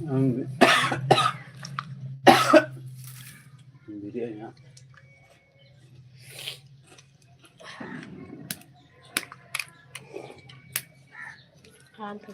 Video हाँ तो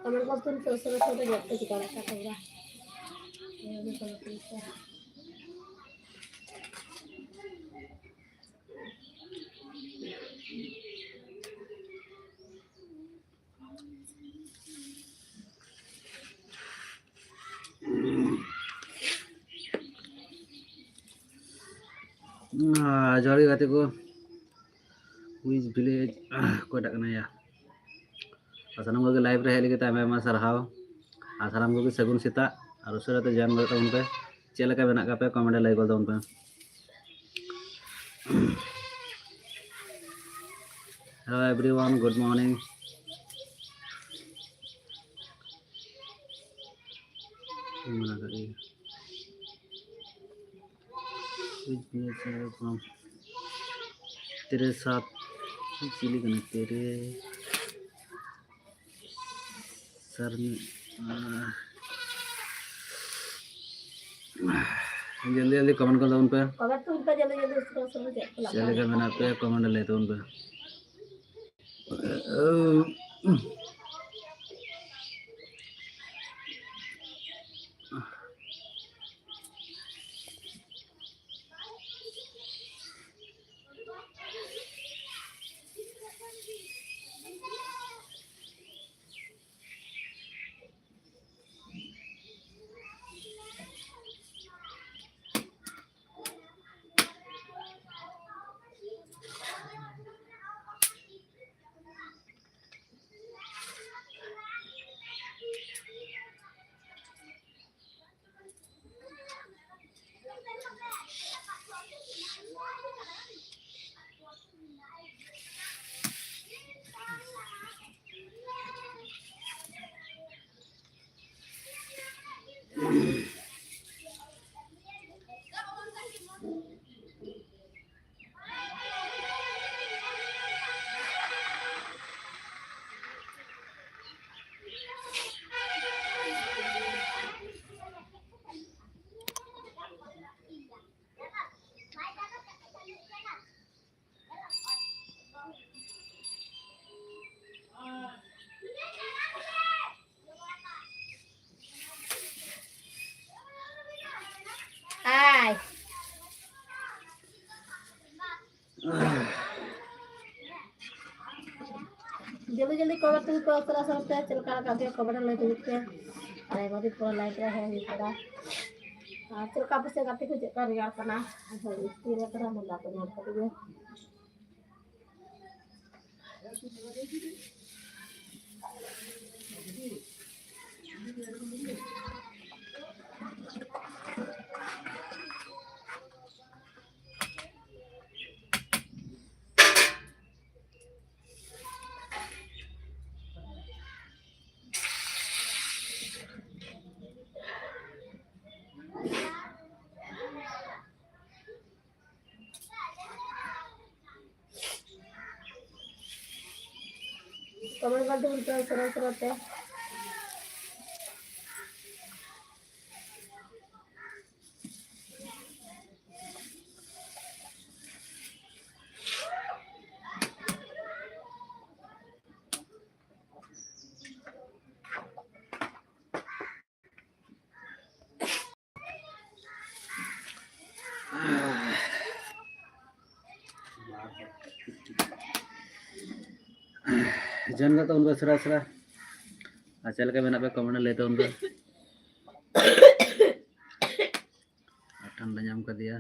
comment box में छोटे छोटे व्यक्ति की तरह का होगा ये भी कमेंट है Jari katiku which village ko dakna ya asanam ko live re heli kita ayama sarhaw asaram ko sagun sita ar usara te jan bata unpe chelaka benak kape comment like kol unpe hello everyone good morning which village are you from तेरे साथ chilli करने तेरे sir जल्दी जल्दी comment कर दो उन पे जल्दी जल्दी उसको समझ चलेगा मैंने पे कमेंट लेते उन पे हाय जल्दी जल्दी कवर तुम को तरह से चल का के कवर ले देते अरे बाबू को लाइक रहा है इतना चल का से गाते को कर यार करना तीर करना मुला को नोट कर कमेंट कर दो सरते जन का तो उनका सरा सरा चल के मैंने कमेंट लेते उनका ठंडा जाम कर दिया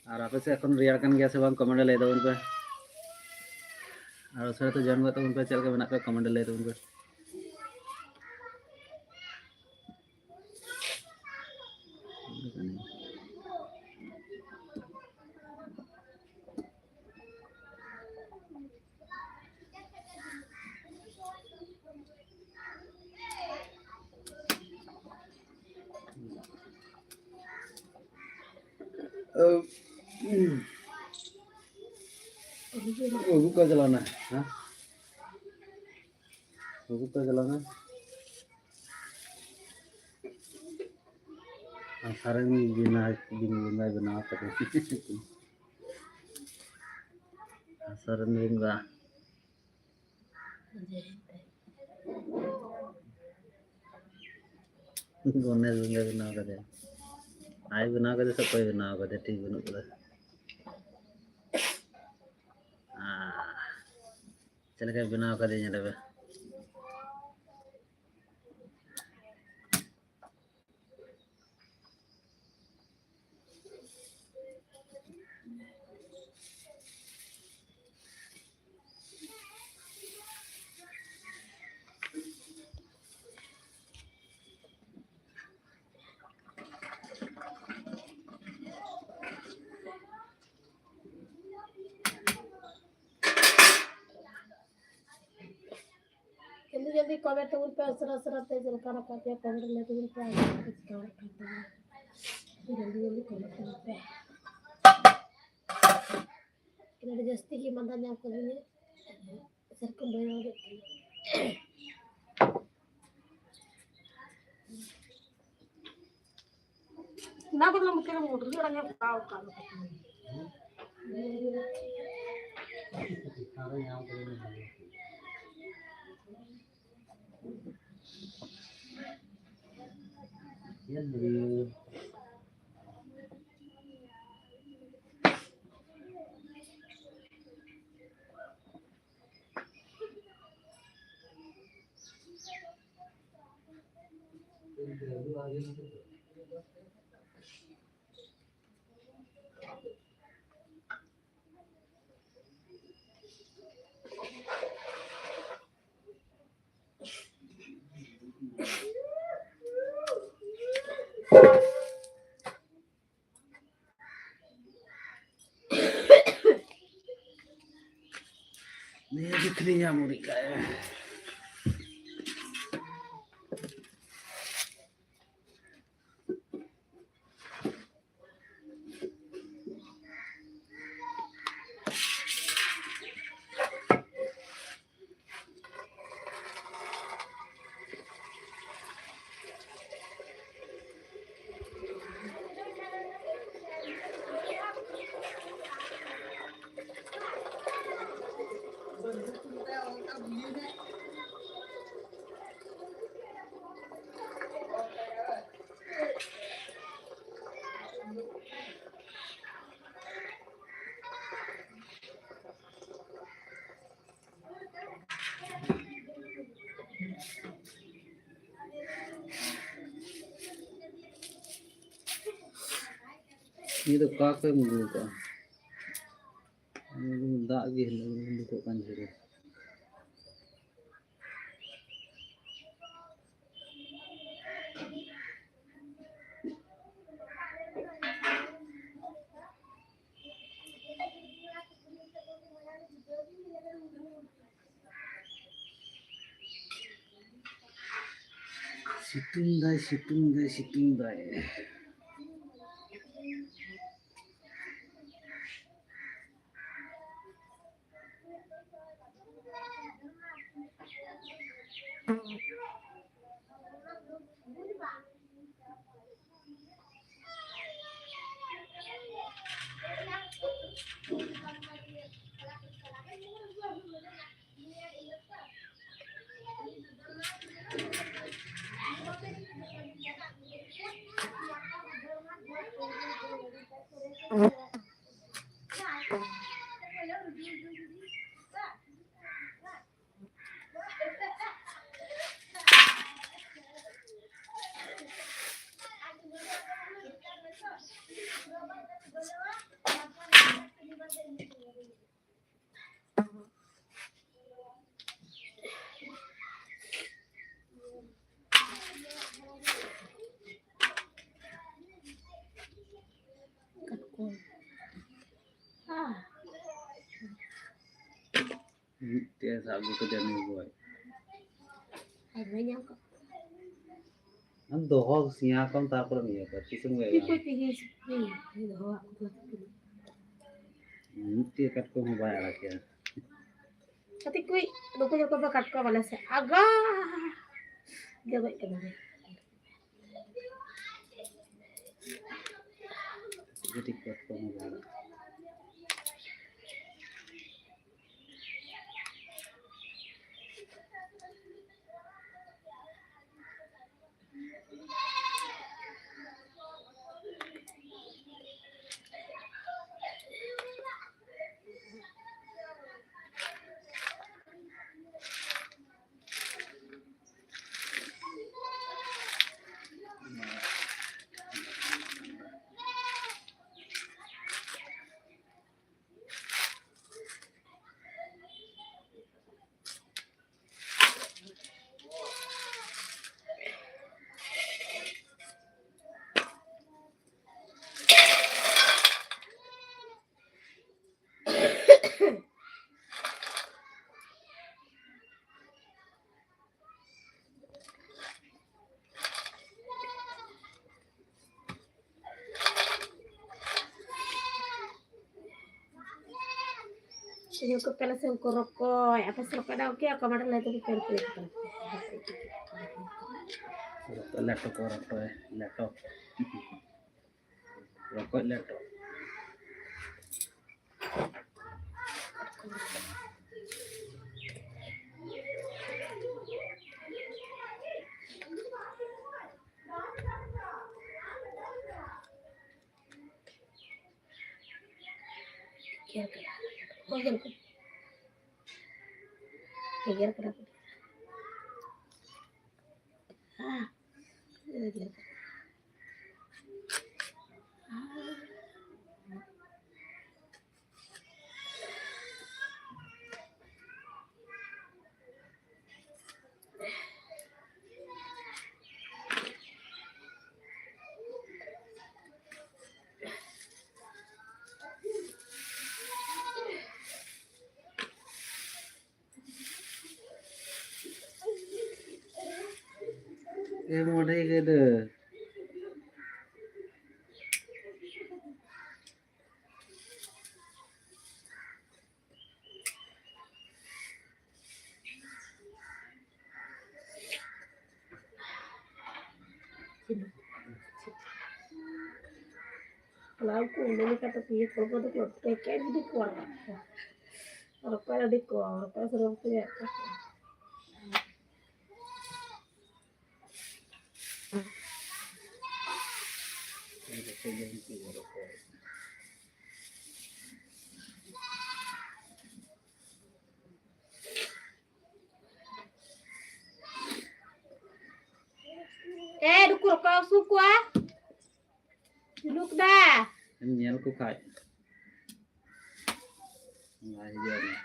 और आप से এখন रियार कन गया से बांग कमेंट ले दो उनका और सर तो जन का तो उनका चल के मैंने कमेंट लेते उनका वो का चलाना है हाँ वो का चलाना सारे बिना बिना बना कर सारे बिंगा गणेश बिंगा बना कर आई बना कर सब कोई बना कर ठीक बना कर चल के बना कर दे जरा जल्दी जल्दी कमेंट पे सरते जलकाना करते कमेंट लेते जल्दी जल्दी कमेंट पे जस्ती की मंदा नाम कर सरकम ना बदला मुझे मोटर भी रंगे पाव का ये दिख रही है मुड़ी का ये तो का मुंह का दाग lagi untuk kan jadi. Situng dai. Dia sabu kerja nih boy. Banyak kok. An doho siya kam tapor niya ka kisum Tapi gaya. kok tinggi sih. Ini hawa aku tuh. Dia kat ko mobile rakya. Tapi kui doko joko ba kat ko wala se aga. Dia baik kan. Jadi kat ko mobile. Ini ko pala sa koroko. Apa sa kada oke ako madal na ito pero Laptop ko rakto laptop. Rokok laptop. Kaya kada. Ah. Modai gede. Kalau aku ini kata dia kalau tuh kayak gitu kuat. Kalau pada di kuat, kalau sudah punya. Dukur kau suka? Duduk dah. Nyel ku kai. Nah, iya nih.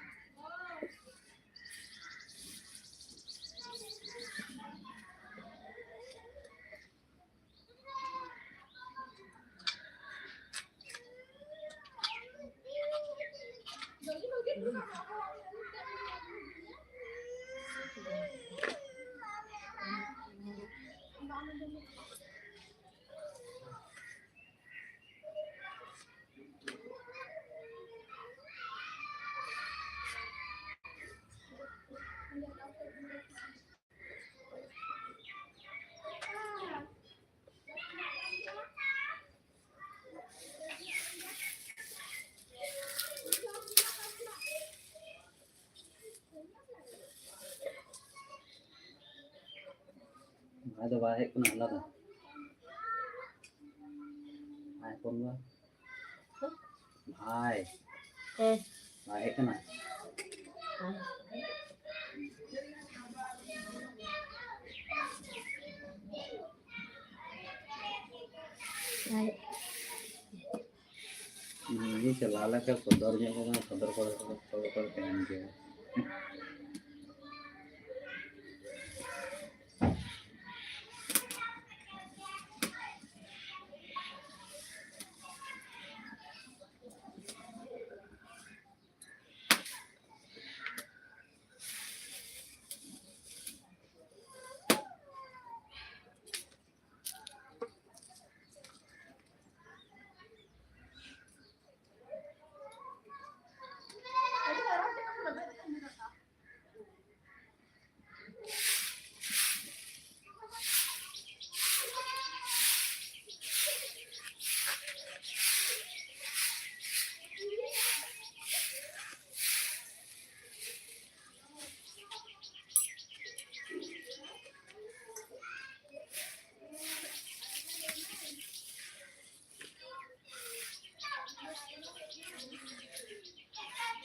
Ada baik pun ala dah. iPhone lah. Hai, baik kan? Ini celala ke kodornya kan, kodor pengen dia.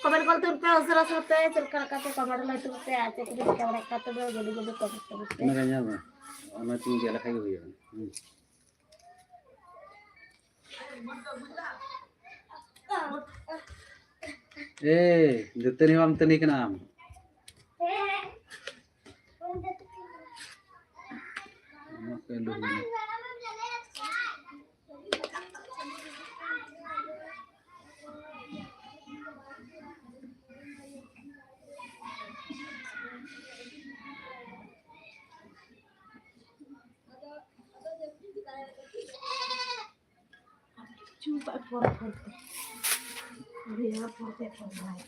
Comment करते पे उसरा सुते चलकर काते comment में तो पे आते के कैमरा काते बे जल्दी जल्दी कमेंट करते Ini kayaknya apa? Ono tinggi jalan kayak gitu ya. Dito ni Ma'am Tani ka na. Okay, luhin. चुप पर बिना पड़ते भाई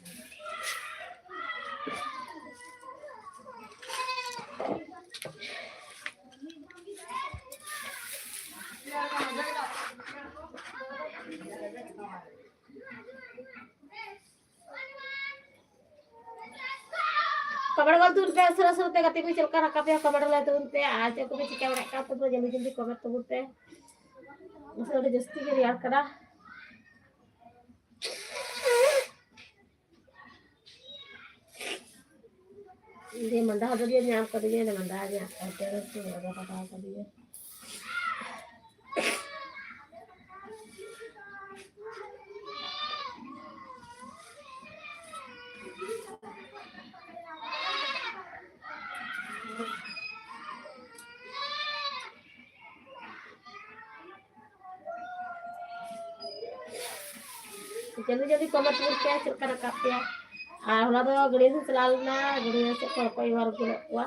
कमेंट कर तू पे उसरा सुते कते कोई चलकर रखा पे कमेंट ले तू पे आते को भी कैमरा काते तो जल्दी जल्दी कमेंट तो पे उसरे जस्ती के यार करा ये मंदा हद दिए नाम कर दिए ना मंदा आज तेरे से लगा पता कर दिए जल्दी जल्दी कमेंट करके चलकर कापे होला तो गड़िया से चलालना गड़िया से कोई बार को हुआ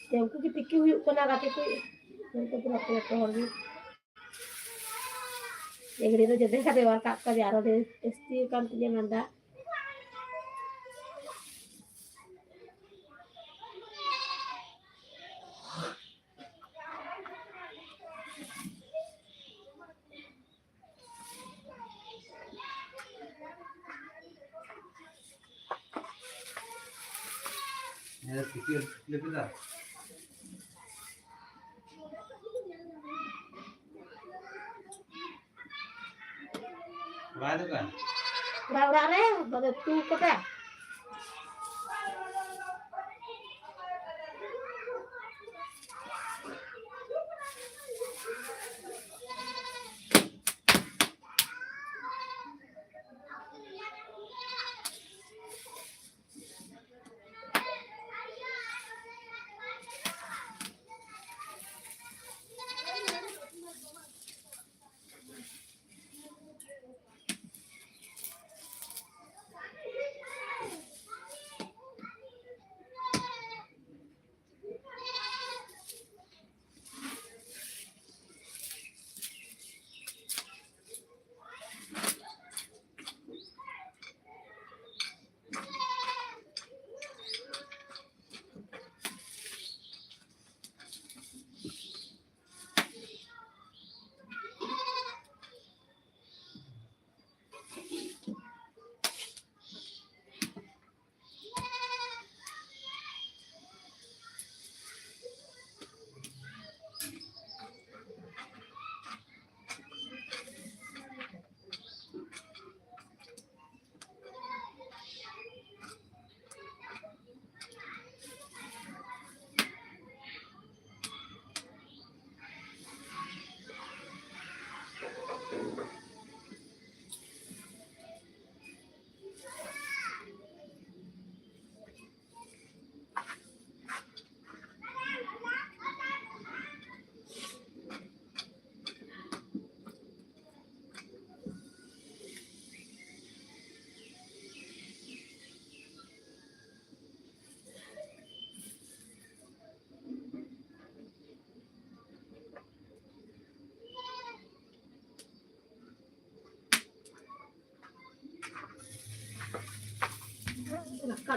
ते उनको की टिक्की हुई कोना गाते कोई उनको तो लगते तो होगी ये गड़िया तो जदे का देवार का यारो दे इस्ती काम तुझे मंदा Ya, pikir lebih dah. Baru kan? उड़ा रे बगे तू कटा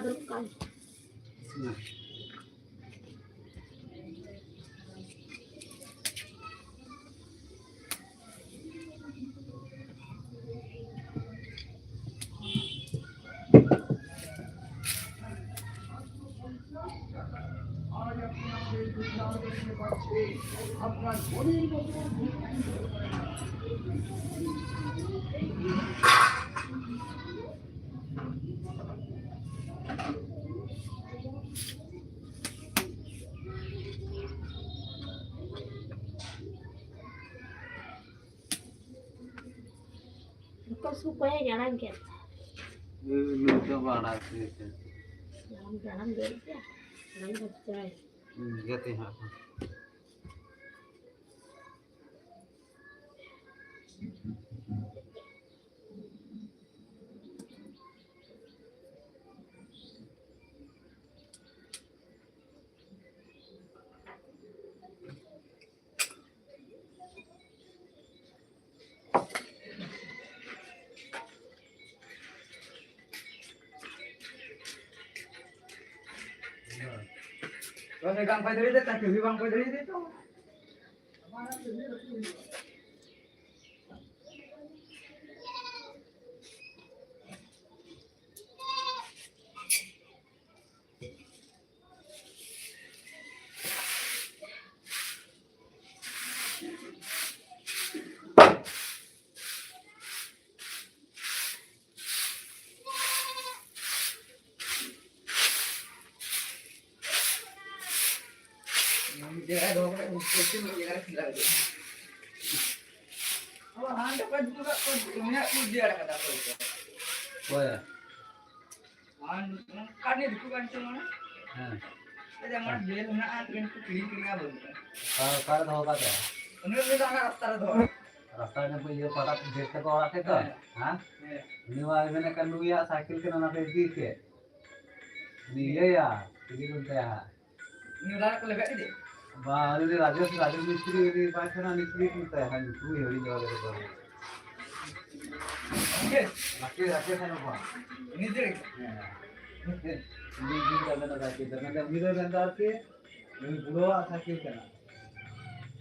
आदर का kau supaya jalan ke lu तो बड़ा से jalan jalan deh ya jalan bocah गते हैं Kalau megang pai dari tak cuci bang pai dari itu. Dia ada orang mungkin dia ada sila itu. Awak anda kan juga punya dia ada kata apa itu. वो है Kan ini bukan cuma. हां Jangan dia nak yang pilih apa. Car होगा क्या Ini kita nggak rata doh. रास्ता में कोई ये पता देखते को और आते तो हां निवा मैंने कर लुया साइकिल के ना पे दी के नी ये या ini बोलते हैं Ini udah lebih ini. बाहर ने राजेश मिस्त्री ने पास ना मिस्त्री बोलते हैं तू ही होली जगह पे Oke, राकेश है ना ini jadi. ini दिन का ना साइकिल ना मिरर अंदर के बुढ़वा साइकिल का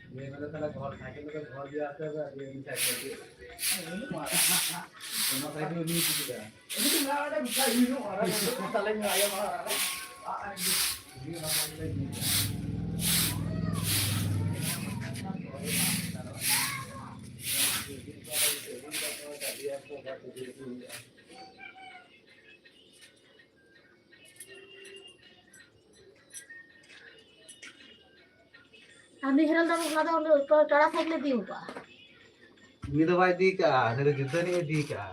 ये मतलब साला घर साइकिल का घर भी आता है ये साइकिल के Ini mah. दोनों साइकिल नहीं कुछ है Ini tuh nggak ada bisa ini orang yang saling ngayam orang. ini orang cycle Ami heran dalam kalau cara saya lebih apa? ini तो भाई दी का तेरे जुद्ध नहीं दी का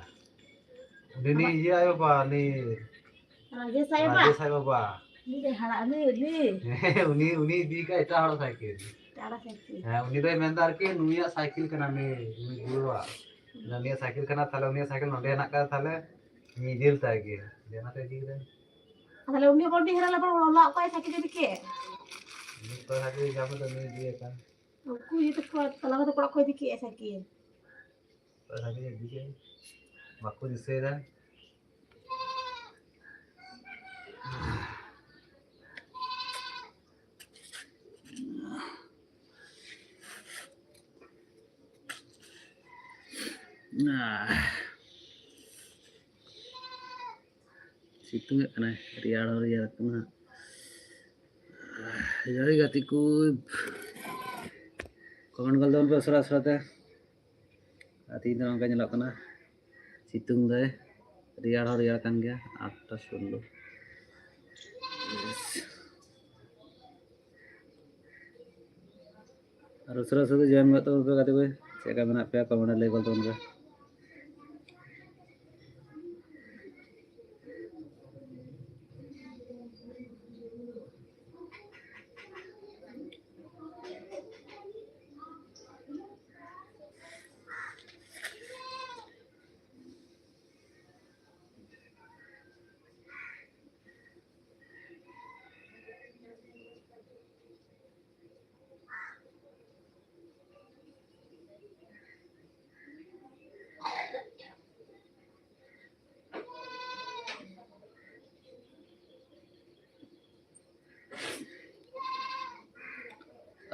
ini ये आयो बा नहीं Raja saya pak, राजेश है बाबा ini deh hara ini, उन्हीं दी का इतना हड़ा साइकिल cara saya. हाँ उन्हीं तो मेंदार के नुया साइकिल का नाम है गुरुवा नुया साइकिल का ना थाले नुया साइकिल नोंडे ना का थाले निजिल साइकिल देना तो जी रे Kalau umi kalau di heran lapar ulak apa sakit jadi ke? ini तो साइकिल जब तो नहीं दिए का Aku itu kalau tu kalau kau di ke sakit. तो साइकिल दिए बाकू जिसे रे nah situ nggak kena riar kena jadi gatiku komen kal don pe sera te ati itu angka nyelak kena situng deh riar kan gaya 8:16 और उसरा से join मत तो पे कहते कोई चेक बना पे कमेंट लेवल तो उनका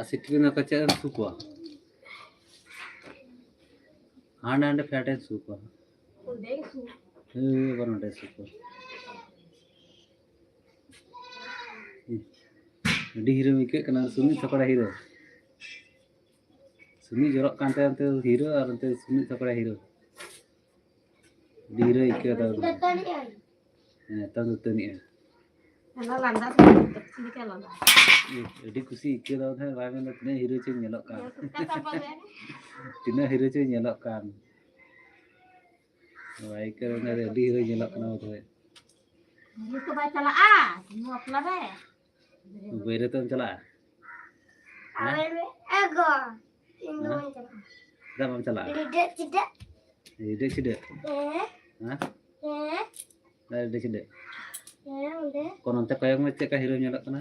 सिटी ना कच्चा सुपा हांड हांड फैटे सुपा बरंटे सुपा डी हीरो मिके कना सुनी थकड़ा हीरो सुनी जरक कांते अंते हीरो और अंते सुनी थकड़ा हीरो डी हीरो इके दा तब तनी Hello, Landa. Sini kan Landa. D खुशी इके दा था भाई में तने हीरो चे nyelok kan Kata apa ya? tina hero चे nyelok kan भाई करे ना डी हीरो nyelok kana तो Itu baca lah ah, semua pelan deh. बेरे तो चला Ego. दा हम चला Tidak. ide cide हां दा ide cide Udah. kon onte kayong me cek ka hero nyelok kana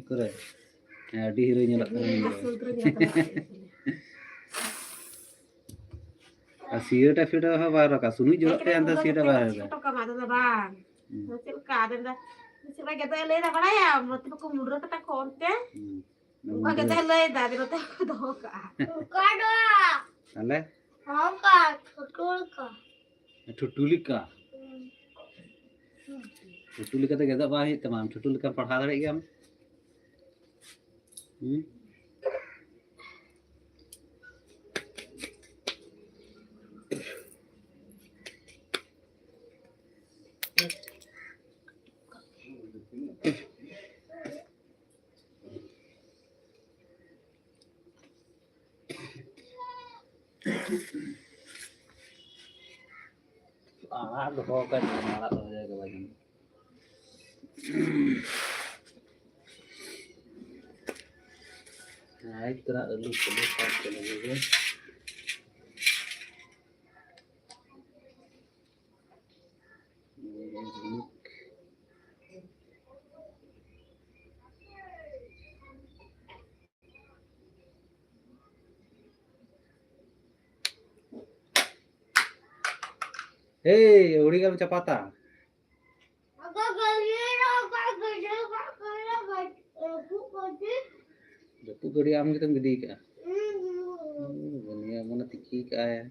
kore D hero nyelok kana सीटा फिटा हा बाहर का सुनी जरूरत है अंदर सीटा बाहर का Foto kamar tuh bang. Masih ada dah. Masih lagi ada leh dah mana ya? Mesti aku mundur ke tak konten. Bukan kita leh dah di rota aku dah ka. Bukan dah. ale Bukan, tutulka. ठुटुलिका ठुटुलिका तो गदा बाही तमाम ठुटुलिका पढ़ा दड़े गया हम doho kan malah हो जाएगा भाई नाइट तरह आलू चले काट के लगेगा Hey, udah kamu cepata. Betul gede am kita gede ka. Dunia mana tiki ka ya.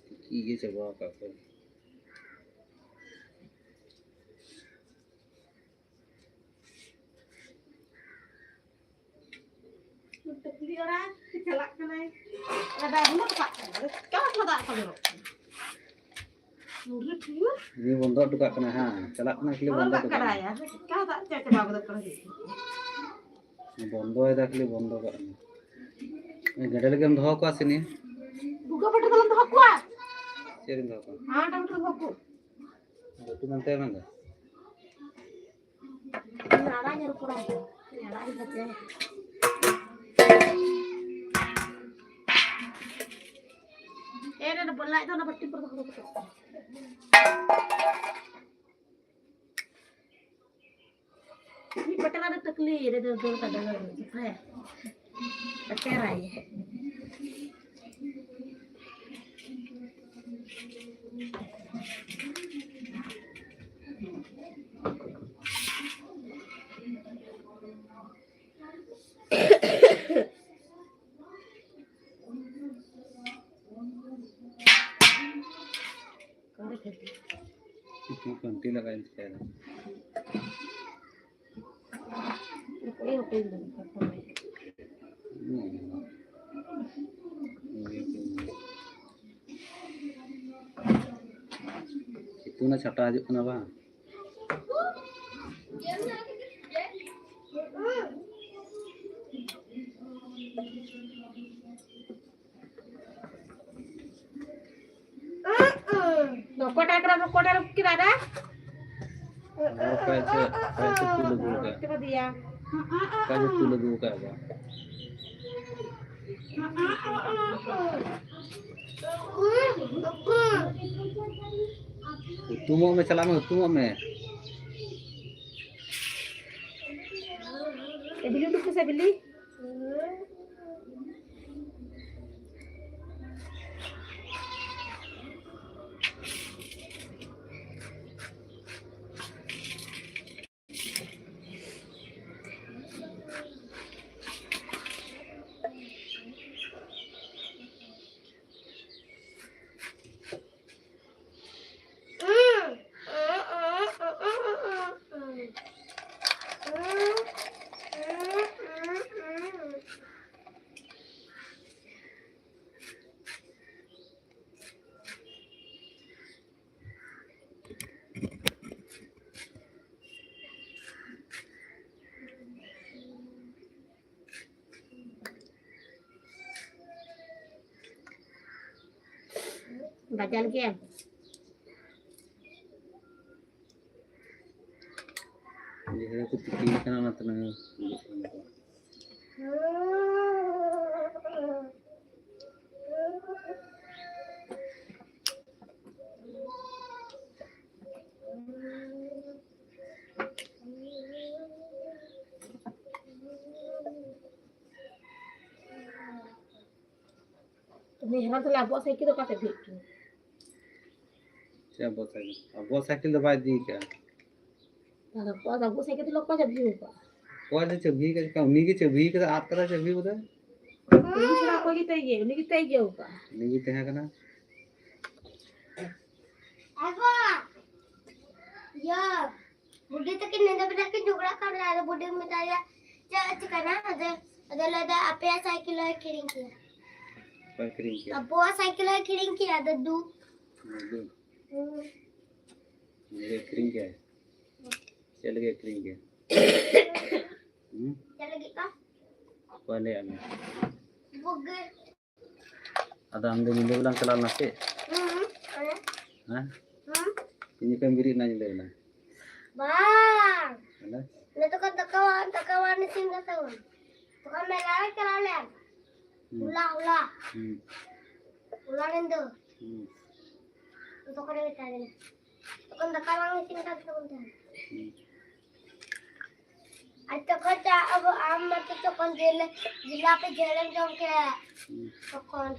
Tiki ये coba apa apa. Tuli orang kecelak kan ai. Ada dulu pak. Kau tak tahu. Ini bondok juga kena ha. Celak kena kali bondok juga. Ya. Kau tak cek coba betul kan. Ini bondok itu kali bondok kan. Ini gede lagi हम धो को sini. Buka pada dalam tuh aku ah. Cering धो को. Ah, dalam tuh aku. Betul nanti mana? Nyala nyaru kurang. Nyala ini saja. Ada bola itu ada peti perut. Ini peta ada tekli, ada dua ada apa ya? Terai. Itu ganti lah kain sekarang. Itu na छटा aja kenapa? Kotar kirada? Kayak tuh lagu ka. Coba dia. Kayak tuh lagu ka ba? Tumo me चला में तुमो में Beli dulu bisa beli. Baca lagi ya. Jadi aku pikir kan anak tenang. Ini heran telah buat saya kira kata gitu. Siapa saja? Abang cycle दबा दी क्या? Kalau buat saya kira लोग कौन जब juga. कौन सी chubby का उन्हीं की chubby का आप करा चबी उधर? Ini sudah kau kita juga. नहीं ते हैं करना? Apa? Ya, बुढ़े तक नहीं दबा के झगड़ा कर रहा है बुढ़े में ताया चिकना ada lada apa ya cycle है किरिंग किया पैकरिंग किया अब वो साइकिल है किरिंग किया दद्दू मेरे किरिंग क्या है चल गए किरिंग क्या चल गई का पहले हमें बुगे ada ambil minyak bilang kelal nasi ini kan biri nanya deh bang mana ini tuh kan takawan ni singa tahu tuh kan melawai kelalan ulah nendo itu kan kita ni tuh kan takawan ni singa tahu kan atau kata अब आम मत तो कौन जिला पे जलन जम के तो कौन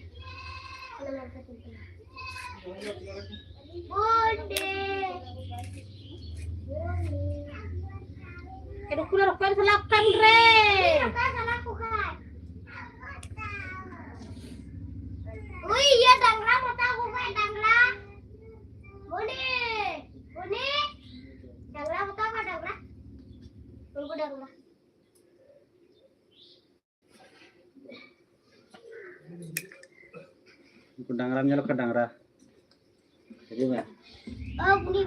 Ada kula rokan salakan re. Ui, iya dangra mata aku kayak dangra. Buni. Dangra mata apa dangra? Tunggu dangra. Iku dangra nyelok ke dangra. Jadi mah. Oh, buni.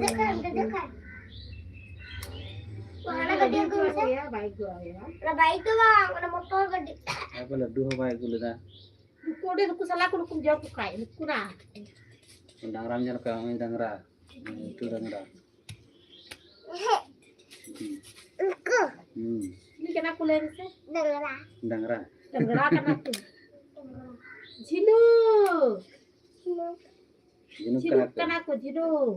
Dekat. Mana gede aku ya, baik gua ya. Lah baik tuh bang, ada motor gede. Apa laddu ho baik dulu dah. Duku salah aku jauh kai, duku nah. Dangra nyelok ke dangra. Itu dangra. Ini kena kulen sih. Dangra. Dangra kan aku. Jinu kan aku Jinu.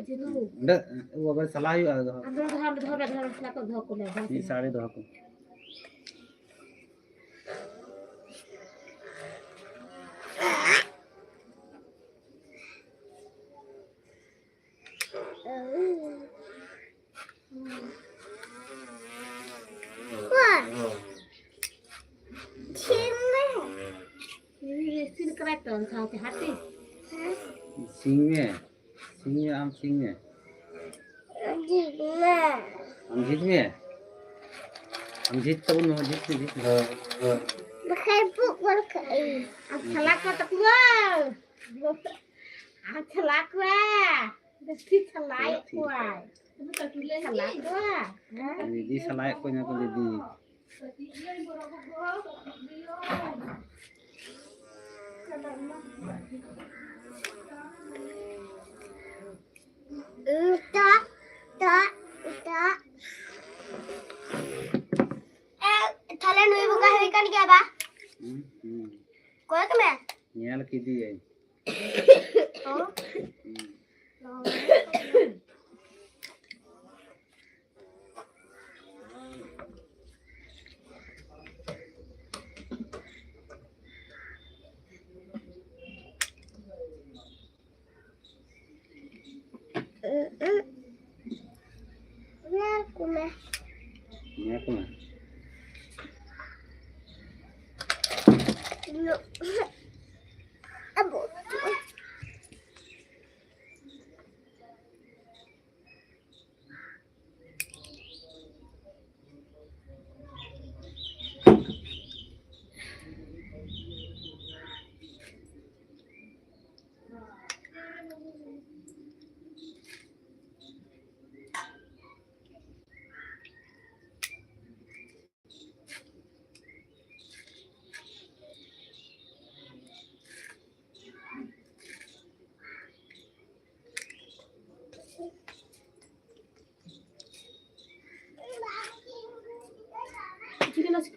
Jinu. Ndak, वो बस सलाह ही आ अंदर धर सलाह धो को ले ये साढ़े दो को Ini kereta hati-hati. सिंह में आम सिंह में हम जीत में हम जीत तो उन जीत Pakai pukul kai. Celak tak gua. Celak gua. Mesti celak gua. Celak gua. दीदी सलाह को ना को दीदी Tak. Thale nui buka ikan क्या बा? कोई के मैं? न्याल की दी है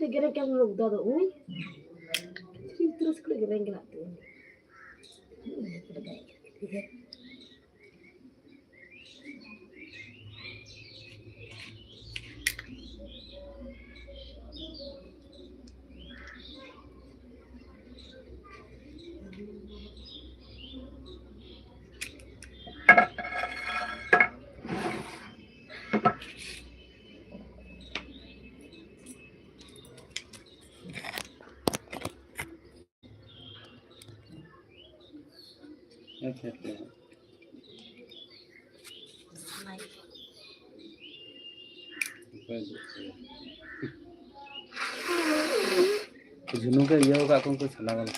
Kira-kira yang lu udah tuh, terus kira-kira yang gerak tuh. अच्छा झुनू के ये होगा कौन कुछ हला वाला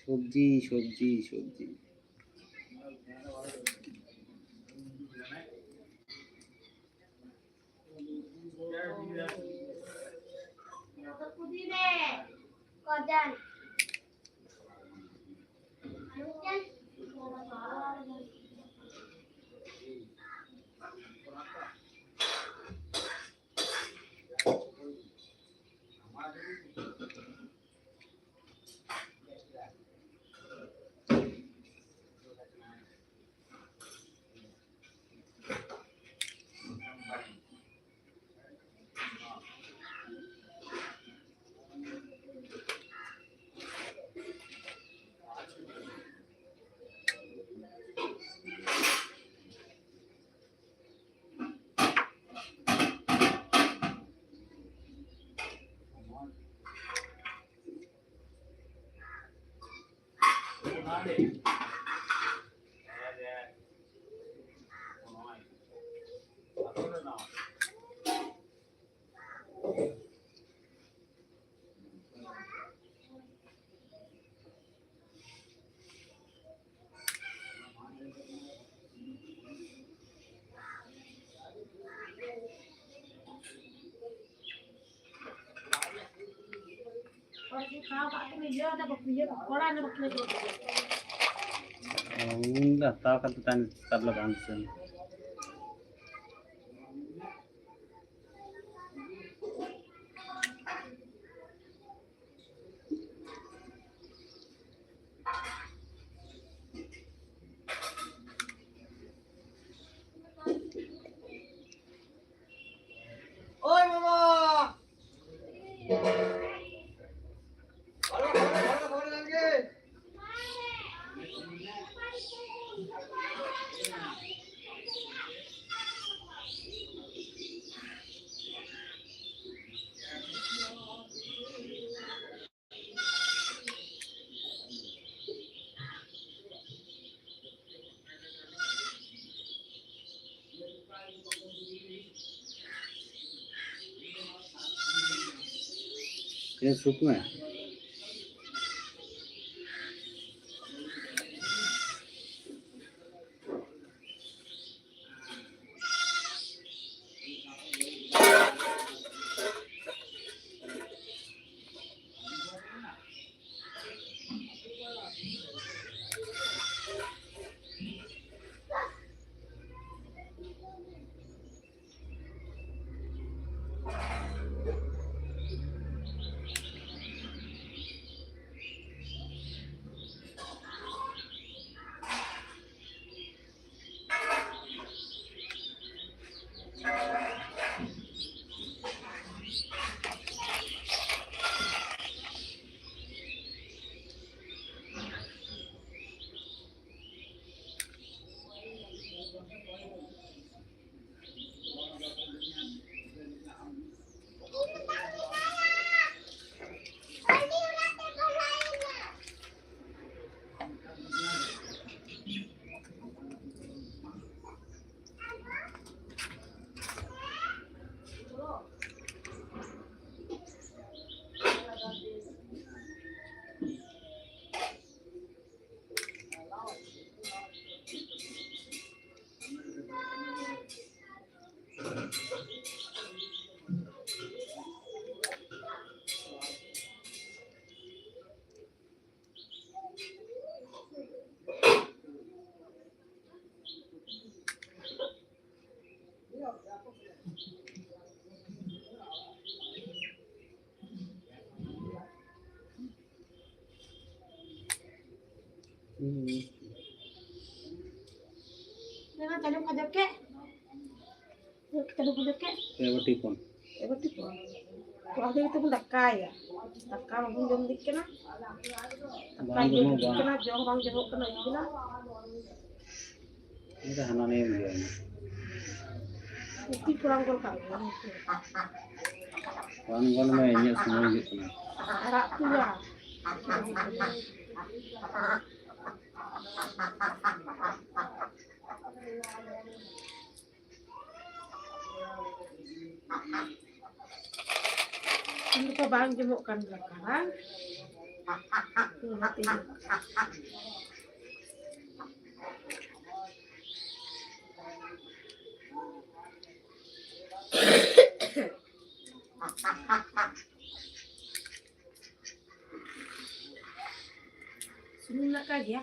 सब्जी सब्जी सब्जी Orang di kau tak kena dia ada berpikir orang ada berpikir. Enggak tahu kan tuh tabla bansen. Oi, mama. Halo, halo, lagi. ये सूप में Jangan tadi pada kek. Kita dulu kek. ये वो टीपन Berarti po. Kung ako ito pun kaya. Taka mo kung jom dik na. बांग Kaya में dik बांग na jom bang jero ka na ina. ये हना नहीं मिला Iti kurang gol ka. बांग में ये समझ जितना Ara tu ya. Ini pa bang jemuk kan belakang. Mati. Sini nak kaya.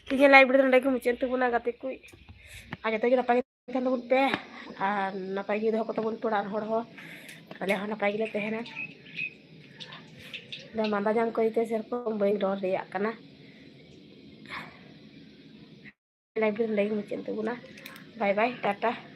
Tinggal live dulu lagi muncul tuh guna gati kui. Aja tuh kita pagi kan tuh pe. Napai gitu aku tuh puran hor. Kali aku napai gitu teh na. Dan manda jam kau itu serpong boy dor deh ya karena live dulu lagi muncul tuh guna. Bye bye, tata.